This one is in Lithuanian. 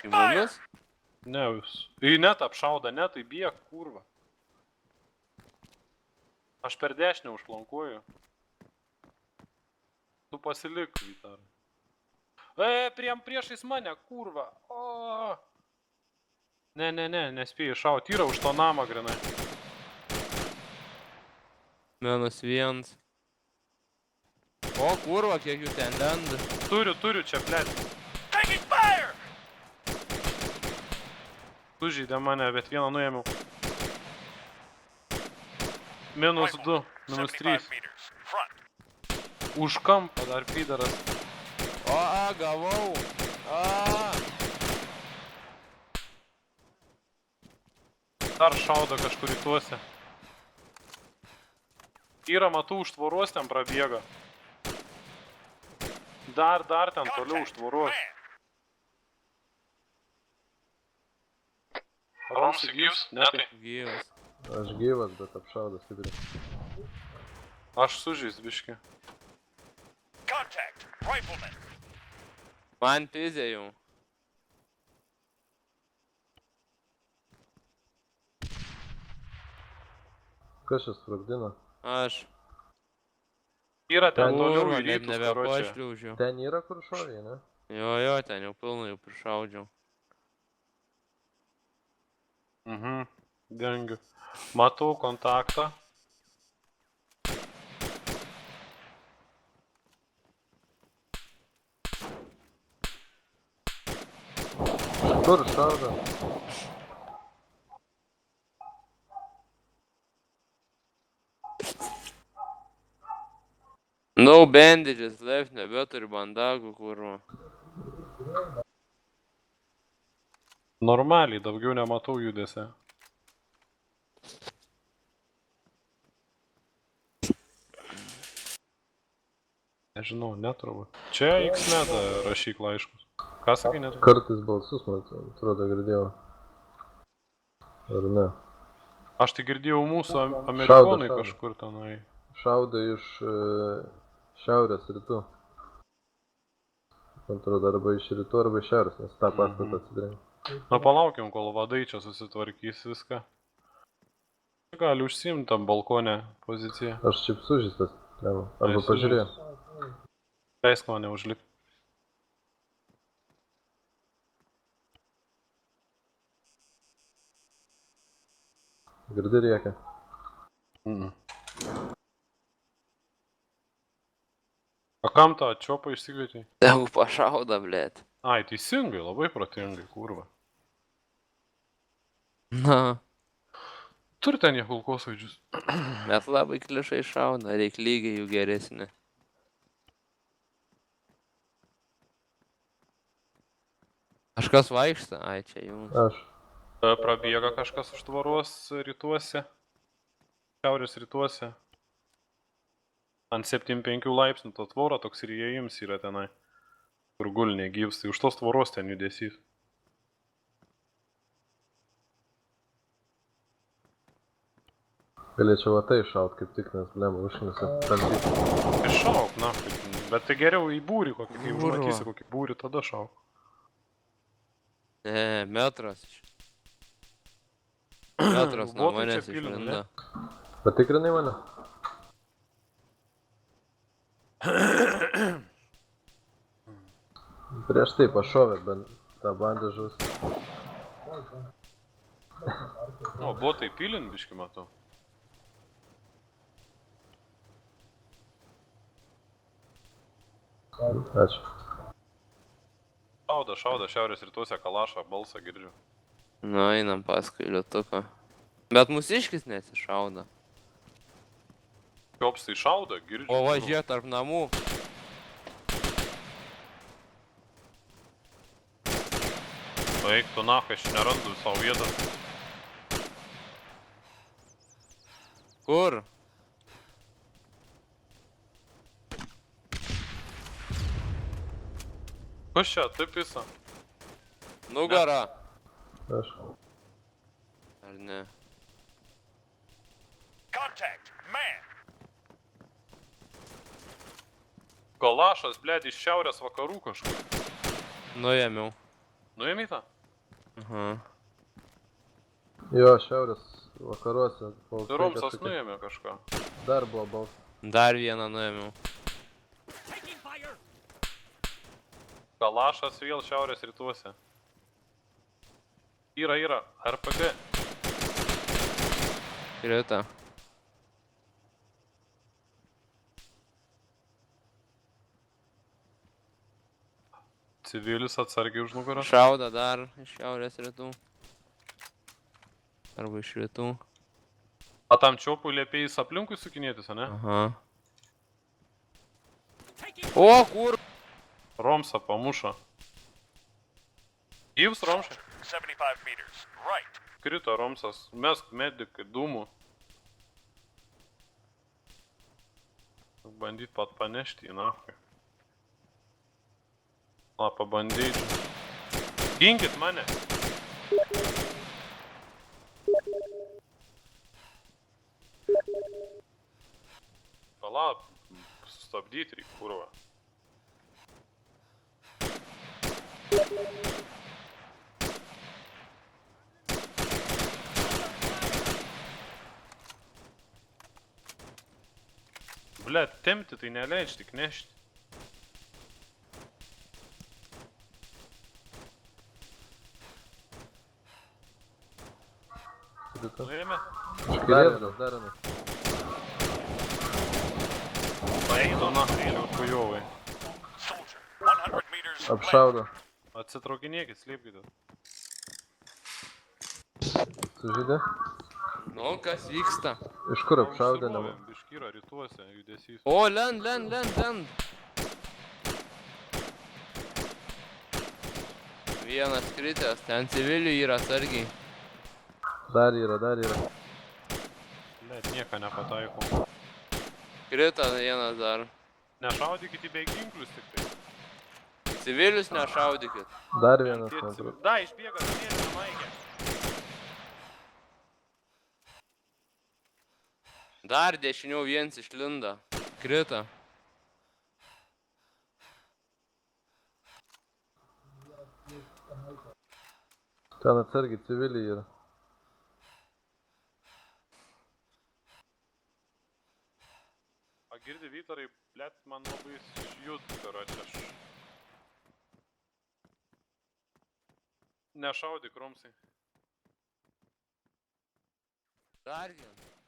Į mumis? Ne, jūs. Į net apšauda, net į biek, kurva. Aš per dešinę užflankuoju. Tu pasilik, Vytarai. Priešais mane, kurva. O. Ne, nespėjai šauti. Yra už to namą grinai. -1. O, kurva, kiek jų ten lenda. Turiu čia, blėt. Sužeidė mane, bet vieną nuėmiau. -2, -3. Už kampą dar pydaras. O, gavau. Dar šaudo kažkur į tuose. Yra, matau, už tvoros ten prabėga. Dar ten toliau už tvoros. Romsi gyvs? Ne tai. Gyvas. Aš gyvas, bet apšaudas stipriai. Aš sužeis biški. Man pizė jau. Kas čia sprogdina? Aš. Yra ten toliau Kurva, į net rytus, karočią. nebepašliaužiau. Ten yra kur šoviai, ne? Jo, ten jau pilnai jau prišaudžiau. Dengiu. Matau kontaktą. Kur šauda? No bandages left, nebeturiu bandagų, kurva. Normaliai, daugiau nematau judėse. Nežinau, neturbūt. Čia X-Med rašyk laiškus. Ką sakai neturbūt? Kartais balsus, man atrodo, girdėjau. Ar ne? Aš tai girdėjau mūsų amerikonai Šaudo. kažkur tenai. Šauda iš šiaurės rytų. Man atrodo, arba iš rytų, arba iš šiaurės, nes tą pastatą atsidrėmė. Na palaukiam, kol vadai čia susitvarkys viską. Gali užsiimti tam balkonę poziciją. Aš šiaip sužeistas, arba pažiūrėjau. Leisk mane užlipti. Girdi rėkia. O kam tą atčiopą išsikvietei? Tegu pašauda, blėt. Ai, teisingai, labai protingai, kurva. Na, Turi ten jie kulkosvaidžius. bet labai klišai šauna, reik lygiai jų geresni. Kažkas vaikšta? Ai, čia jums. Aš. Prabėga kažkas už tvoros rytuose. Šiaurės rytuose. Ant 75 laipsnių to tvoro toks ir įėjims yra tenai. Kur gulnė gyvs, tai už tos tvoros ten judesys. Galėčiau va tai šaut kaip tik, nes blema užknisa talpyti. Iššauk, na, bet tai geriau į būrį kokį, kai Kurva. užmatysi kokį būrį, tada šauk. Ne, metras. Metras nuo Botai čia manęs pilni, išlenda. Patikrinai mane? Prieš tai pašovė, bent tą bandažus. O, botai pilin biški matau. Ačiū. Šauda, šiaurės rytuose kalašą, balsą girdžiu. Nu, einam paskui lietuką. Bet mūsiškis nesišauda. Kiopstai šauda, girdžiu. O važiuoja tarp namų. Eik tu nacha, aš nerandu savo vietą. Kur? Kas čia, taip visą? Nugara. Aš. Ar ne? Kalašas, blėd, iš šiaurės vakarų kažkur. Nuėmiau. Nuėmė tą? Aha. Jo, šiaurės vakaruose. balsai Romsas kažkokie. nuėmė kažką. Dar buvo balsas. Dar vieną nuėmiau. Kalašas vėl šiaurės rytuose. Yra, RPG. Krita. Civilis atsargiai už nugarą. Šauda dar iš šiaurės rytų. Arba iš rytų. A tam čiopui liepėjais aplinkui sukinėtis, ane? Aha. O, kur? Romsą pamušo. Gyvs Romšai. 75 meters. Right. Krito Romsas. Mesk medikai, dūmų. Bandyt pat panešti į nafką. Na, pabandyčiau. Ginkit mane. Palauk, sustabdyt reik, kurva. Blet, tempti tai neleidž, tik nešti. Krito. Nuėmė? Kairėdas, dar vienas. Einu na, jau kujovai. Soldier. 100 meters. left. Apšaudo. Atsitraukinėkit, slėpkite. Sužydė? Nu, kas vyksta? Iš kur apšaudė? Užsimovėm, biškyra rytuose, judesys. O, lend. Vienas kritęs, ten civilių yra atsargiai. Dar yra. Blet, nieko nepataikau. Krita vienas dar. Nešaudykit į beginklus tik tai. Civilius nešaudykit. Dar vienas. Tie man civil- atrodo. Da, išbėga, mėlyna maikė. Dar dešiniau viens išlinda. Krita. Ten atsargiai civiliai yra. A girdi Vytarai, blet, man labai šjūt, karoči aš. Nešaudyk, Romsai. Dar vienas.